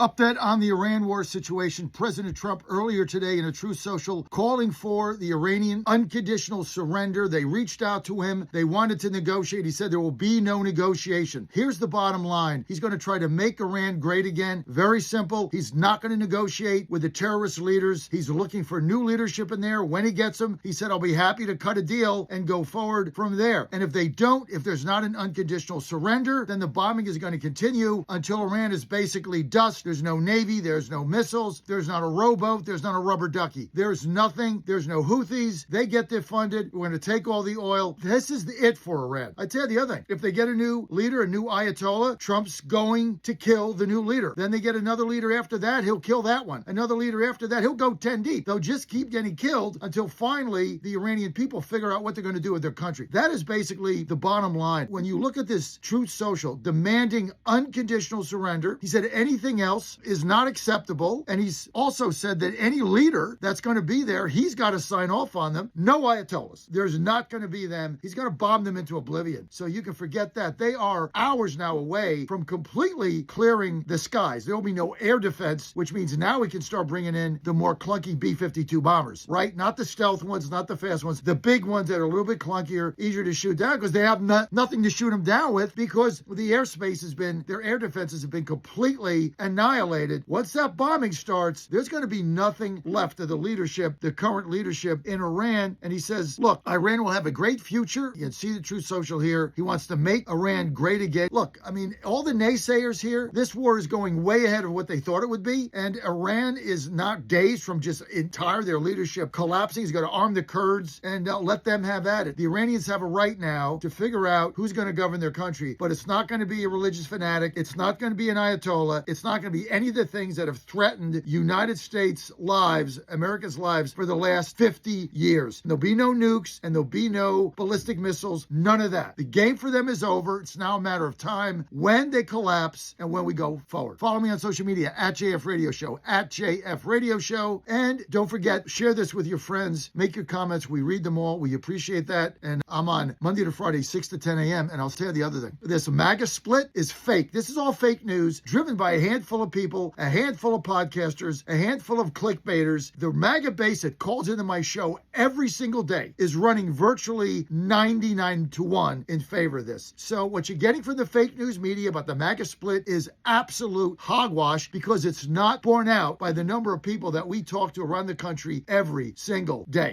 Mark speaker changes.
Speaker 1: Update on the Iran war situation. President Trump earlier today in a Truth Social calling for the Iranian unconditional surrender. They reached out to him. They wanted to negotiate. He said there will be no negotiation. Here's the bottom line. He's going to try to make Iran great again. Very simple. He's not going to negotiate with the terrorist leaders. He's looking for new leadership in there. When he gets them, he said, I'll be happy to cut a deal and go forward from there. And if they don't, if there's not an unconditional surrender, then the bombing is going to continue until Iran is basically dust. There's no Navy. There's no missiles. There's not a rowboat. There's not a rubber ducky. There's nothing. There's no Houthis. They get their funded. We're going to take all the oil. This is it for Iran. I tell you the other thing. If they get a new leader, a new Ayatollah, Trump's going to kill the new leader. Then they get another leader after that. He'll kill that one. Another leader after that. He'll go 10 deep. They'll just keep getting killed until finally the Iranian people figure out what they're going to do with their country. That is basically the bottom line. When you look at this Truth Social demanding unconditional surrender, he said anything else is not acceptable. And he's also said that any leader that's going to be there, he's got to sign off on them. No Ayatollahs. There's not going to be them. He's going to bomb them into oblivion. So you can forget that. They are hours now away from completely clearing the skies. There will be no air defense, which means now we can start bringing in the more clunky B-52 bombers, right? Not the stealth ones, not the fast ones, the big ones that are a little bit clunkier, easier to shoot down because they have nothing to shoot them down with because the airspace has been, their air defenses have been completely annihilated. Once that bombing starts, there's going to be nothing left of the leadership, the current leadership in Iran. And he says, look, Iran will have a great future. You can see the Truth Social here. He wants to make Iran great again. Look, I mean, all the naysayers here, this war is going way ahead of what they thought it would be. And Iran is not days from just their leadership collapsing. He's going to arm the Kurds and let them have at it. The Iranians have a right now to figure out who's going to govern their country, but it's not going to be a religious fanatic. It's not going to be an Ayatollah. It's not going to be any of the things that have threatened United States lives, America's lives for the last 50 years. There'll be no nukes and there'll be no ballistic missiles. None of that. The game for them is over. It's now a matter of time when they collapse and when we go forward. Follow me on social media at JF Radio Show, at JF Radio Show. And don't forget, share this with your friends. Make your comments. We read them all. We appreciate that. And I'm on Monday to Friday, 6 to 10 a.m. And I'll tell you the other thing. This MAGA split is fake. This is all fake news driven by a handful of people, a handful of podcasters, a handful of clickbaiters. The MAGA base that calls into my show every single day is running virtually 99 to 1 in favor of this. So what you're getting from the fake news media about the MAGA split is absolute hogwash because it's not borne out by the number of people that we talk to around the country every single day.